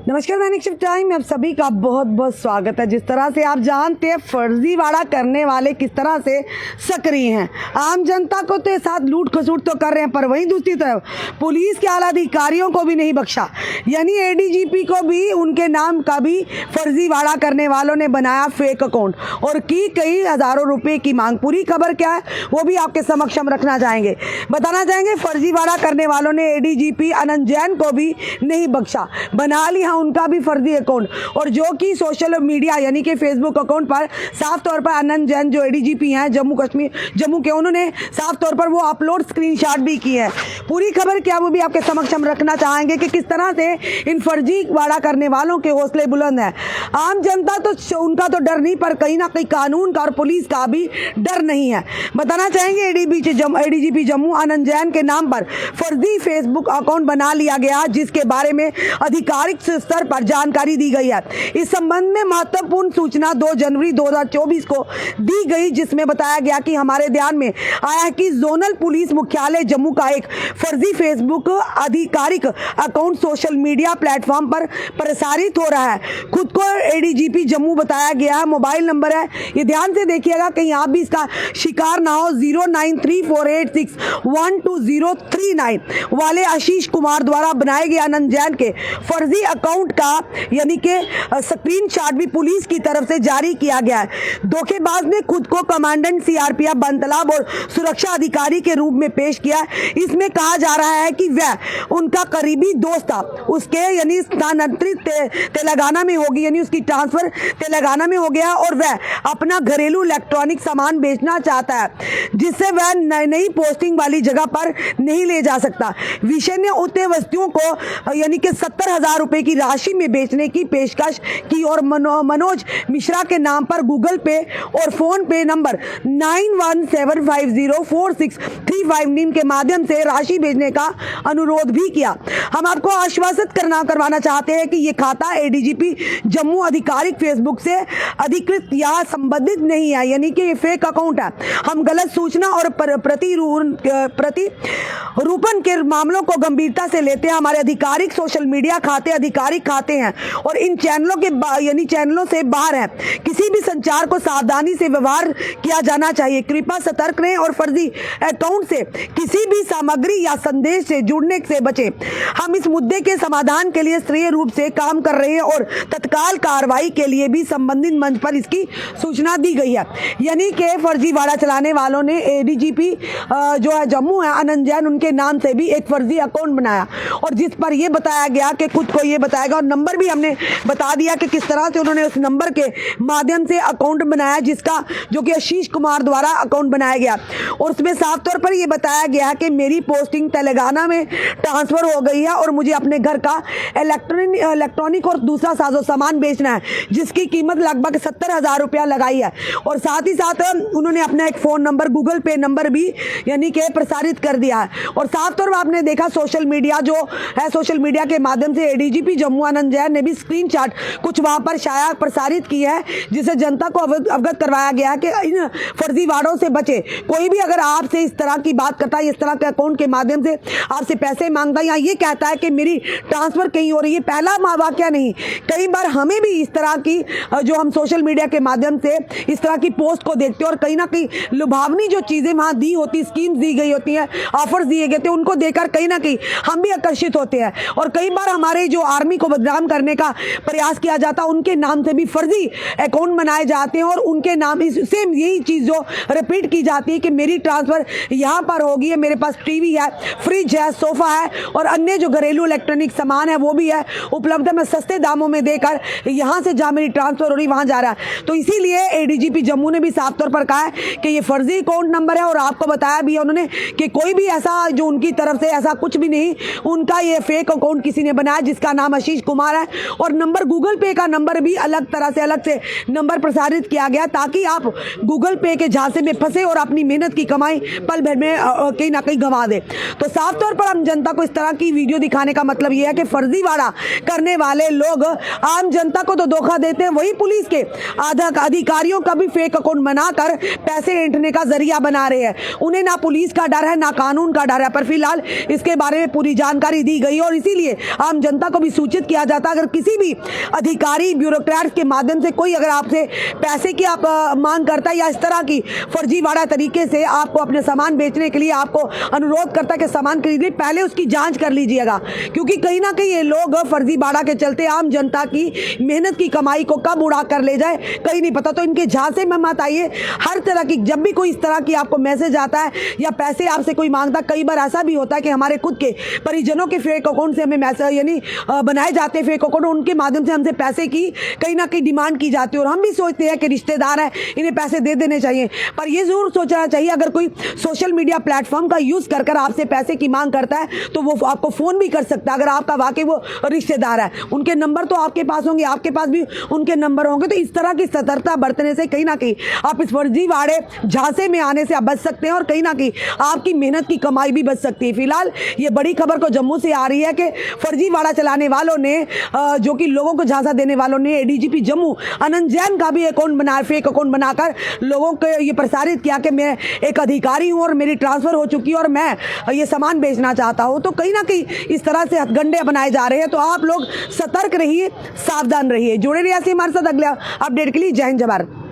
नमस्कार, दैनिक shift time में आप सभी का बहुत बहुत स्वागत है। जिस तरह से आप जानते हैं फर्जीवाड़ा करने वाले किस तरह से सक्रिय हैं, आम जनता को तो साथ लूट खसूट तो कर रहे हैं, पर वहीं दूसरी तरफ पुलिस के आला अधिकारियों को भी नहीं बख्शा। यानी एडीजीपी को भी उनके नाम का भी फर्जीवाड़ा करने वालों ने बनाया फेक अकाउंट और की कई हजारों रुपए की मांग। पूरी खबर क्या है वो भी आपके समक्ष हम रखना चाहेंगे, बताना चाहेंगे। फर्जीवाड़ा करने वालों ने एडीजीपी आनंद जैन को भी नहीं बख्शा, बना लिया उनका भी फर्जी अकाउंट, और जो कि सोशल मीडिया यानी कि फेसबुक अकाउंट पर साफ तौर पर आनंद जैन जो एडीजीपी हैं जम्मू के, उन्होंने साफ तौर पर वो अपलोड स्क्रीनशॉट भी किए हैं। पूरी खबर क्या वो भी आपके समक्ष हम रखना चाहेंगे कि किस तरह से इन फर्जीवाड़ा करने वालों के हौसले बुलंद हैं। आम जनता तो उनका तो डर नहीं, पर कहीं ना कहीं कानून का और पुलिस का भी डर नहीं है। बताना चाहेंगे एडीजीपी जम्मू आनंद जैन के नाम पर फर्जी फेसबुक अकाउंट बना लिया गया, जिसके बारे में आधिकारिक स्तर पर जानकारी दी गई है। इस संबंध में महत्वपूर्ण सूचना 2 जनवरी 2024 को दी गई, जिसमें बताया गया कि हमारे ध्यान में आया है कि जोनल पुलिस मुख्यालय जम्मू का एक फर्जी फेसबुक आधिकारिक अकाउंट सोशल मीडिया प्लेटफॉर्म पर प्रसारित हो रहा है। खुद को एडीजीपी जम्मू बताया गया है। मोबाइल नंबर है, ये ध्यान से देखिएगा कहीं आप भी इसका शिकार ना हो। 0934861239 वाले आशीष कुमार द्वारा बनाए गए आनंद जैन के फर्जी अकाउंट का यानी कि स्क्रीनशॉट भी पुलिस की तरफ से जारी किया गया है। धोखेबाज ने खुद को कमांडेंट सीआरपीएफ बनतलाब और सुरक्षा अधिकारी के रूप में पेश किया है। इसमें कहा जा रहा है कि वह उनका करीबी दोस्त था, उसके यानी स्थानांतरित तेलंगाना में होगी, यानी उसकी ट्रांसफर तेलंगाना में हो गया और वह अपना घरेलू इलेक्ट्रॉनिक सामान बेचना चाहता है, जिससे वह नई पोस्टिंग वाली जगह पर नहीं ले जा सकता। विषय ने उक्त वस्तुओं को यानी कि 70,000 रुपए की राशि में बेचने की पेशकश की और मनोज मिश्रा के नाम पर गूगल पे और फोन पे नंबर 9175046359 के माध्यम से राशि भेजने का अनुरोध भी किया। हम आपको आश्वासित करवाना चाहते हैं कि ये खाता एडीजीपी जम्मू आधिकारिक फेसबुक से अधिकृत या संबंधित नहीं है, यानी कि ये फेक अकाउंट है। हम गलत सूचना और प्रतिरूपण के मामलों को गंभीरता से लेते हैं। हमारे आधिकारिक सोशल मीडिया खाते आधिकारिक खाते हैं और इन चैनलों के यानी चैनलों से बाहर है। किसी भी संचार को सावधानी से व्यवहार किया जाना चाहिए। कृपया सतर्क रहें और फर्जी अकाउंट से किसी भी सामग्री या संदेश से जुड़ने से बचें। हम इस मुद्दे के समाधान के लिए सक्रिय रूप से काम कर रहे हैं और तत्काल कार्रवाई के लिए भी संबंधित मंच पर इसकी सूचना दी गई है। यानी कि फर्जीवाड़ा चलाने वालों ने एडीजीपी जो है जम्मू है आनंद जैन, उनके नाम से भी एक फर्जी अकाउंट बनाया और जिस पर यह बताया गया कि खुद को ये बताएगा, और नंबर भी हमने बता दिया कि किस तरह से उन्होंने उस नंबर के माध्यम से अकाउंट बनाया, जिसका जो कि आशीष कुमार द्वारा अकाउंट बनाया गया। और उसमें साफ तौर पर यह बताया गया कि मेरी पोस्टिंग तेलंगाना में ट्रांसफर हो गई है और मुझे अपने घर का इलेक्ट्रॉनिक और दूसरा साजो सामान बेचना है, जिसकी कीमत लगभग 70,000 रुपया लगाई है। और साथ ही साथ उन्होंने अपना एक फोन नंबर गूगल पे नंबर भी यानी कि प्रसारित कर दिया है। और साफ तौर पर आपने देखा सोशल मीडिया जो है, सोशल मीडिया के माध्यम से एडीजीपी जम्मू आनंद जैन ने भी स्क्रीनशॉट कुछ वहां पर शाया प्रसारित की है, जिसे जनता को अवगत करवाया गया कि इन फर्जीवाड़ों से बचे। कोई भी अगर आपसे इस तरह की बात करता है, इस तरह के अकाउंट के माध्यम से आपसे पैसे मांगता है या ये कहता है कि मेरी ट्रांसफर कहीं हो रही है, पहला वाकया नहीं, कई बार हमें भी इस तरह की जो हम सोशल मीडिया के माध्यम से इस तरह की पोस्ट को देखते हैं और कहीं ना कहीं लुभावनी जो चीजें वहां दी होती, स्कीम्स दी गई होती हैं, ऑफर्स दिए गए थे, उनको देखकर कहीं ना कहीं हम भी आकर्षित होते हैं। और कई बार हमारे जो आर्मी को बदनाम करने का प्रयास किया जाता है, उनके नाम से भी फर्जी अकाउंट बनाए जाते हैं और उनके नाम सेम यही चीज जो रिपीट की जाती है कि मेरी ट्रांसफर यहाँ पर होगी है, मेरे पास टीवी है, फ्रिज है, सोफा है और अन्य जो घरेलू इलेक्ट्रॉनिक सामान है वो भी है उपलब्ध है, मैं सस्ते दामों में देकर यहाँ से जहाँ मेरी ट्रांसफर हो रही वहां जा रहा है। तो इसीलिए एडीजीपी जम्मू ने भी साफ तौर पर कहा है कि ये फर्जी अकाउंट नंबर है और आपको बताया भी है उन्होंने कि कोई भी ऐसा जो उनकी तरफ से ऐसा कुछ भी नहीं, उनका ये फेक अकाउंट किसी ने बनाया जिसका नाम आशीष कुमार है और नंबर गूगल पे का नंबर भी अलग तरह से अलग से नंबर प्रसारित किया गया ताकि आप गूगल पे के झांसे में फंसे और अपनी मेहनत की कमाई पल भर में कहीं ना कहीं गंवा दे। तो साफ तौर पर हम जनता को इस तरह की वीडियो दिखाने का मतलब यह है कि फर्जीवाड़ा करने वाले लोग आम जनता को तो धोखा देते हैं, वही पुलिस के अधिकारियों का भी फेक अकाउंट बनाकर पैसे ऐंठने का जरिया बना रहे हैं। उन्हें ना पुलिस का डर है ना कानून का डर है। पर फिलहाल इसके बारे में पूरी जानकारी दी गई और इसीलिए आम जनता को भी सूचित किया जाता है अगर किसी भी अधिकारी ब्यूरोक्रेट्स के माध्यम से कोई अगर आपसे पैसे की आप मांग करता है या इस तरह की फर्जीवाड़ा तरीके से आपको अपने सामान बेचने के लिए आपको अनुरोध करता है कि सामान खरीदिए, पहले उसकी जांच कर लीजिएगा, क्योंकि कहीं ना कहीं ये लोग फर्जीवाड़ा के चलते आम जनता की मेहनत की कमाई को कब उड़ा कर ले जाए कहीं नहीं पता। तो इनके झांसे में मत आइए। हर तरह की जब भी कोई इस तरह की आपको मैसेज आता है या पैसे आपसे कोई मांगता, कई बार ऐसा भी होता है कि हमारे खुद के परिजनों के फेक अकाउंट से हमें मैसेज यानी बनाए जाते हैं फेक अकाउंट, उनके माध्यम से हमसे पैसे की कहीं ना कहीं डिमांड की जाती है और हम भी सोचते हैं कि रिश्तेदार है इन्हें पैसे दे देने चाहिए। पर यह जरूर सोचना चाहिए अगर कोई सोशल मीडिया प्लेटफॉर्म का यूज कर आपसे पैसे की मांग करता है तो वो आपको फोन भी कर सकता है अगर आपका वाकई वो रिश्तेदार है। उनके नंबर तो आपके पास होंगे, आपके पास भी उनके नंबर होंगे। तो इस तरह की सतर्कता बरतने से कहीं ना कहीं आप इस फर्जीवाड़े झांसे में आने से आप बच सकते हैं और कहीं ना कहीं आपकी मेहनत की कमाई भी बच सकती है। फिलहाल ये बड़ी खबर को जम्मू से आ रही है कि फर्जीवाड़ा चलाने वालों ने जो कि लोगों को झांसा देने वालों ने एडीजीपी जम्मू अनंत जैन का भी अकाउंट बना फेक अकाउंट बनाकर लोगों को ये प्रसारित किया कि मैं एक अधिकारी हूं और मेरी ट्रांसफर हो चुकी है और मैं ये सामान बेचना चाहता हूं। तो कहीं ना कहीं इस तरह से हथगंडे बनाए जा रहे हैं। तो आप लोग सतर्क रहिए, सावधान रहिए। जुड़े रहिए हमारे साथ अगले अपडेट के लिए। जय हिंद, जय भारत।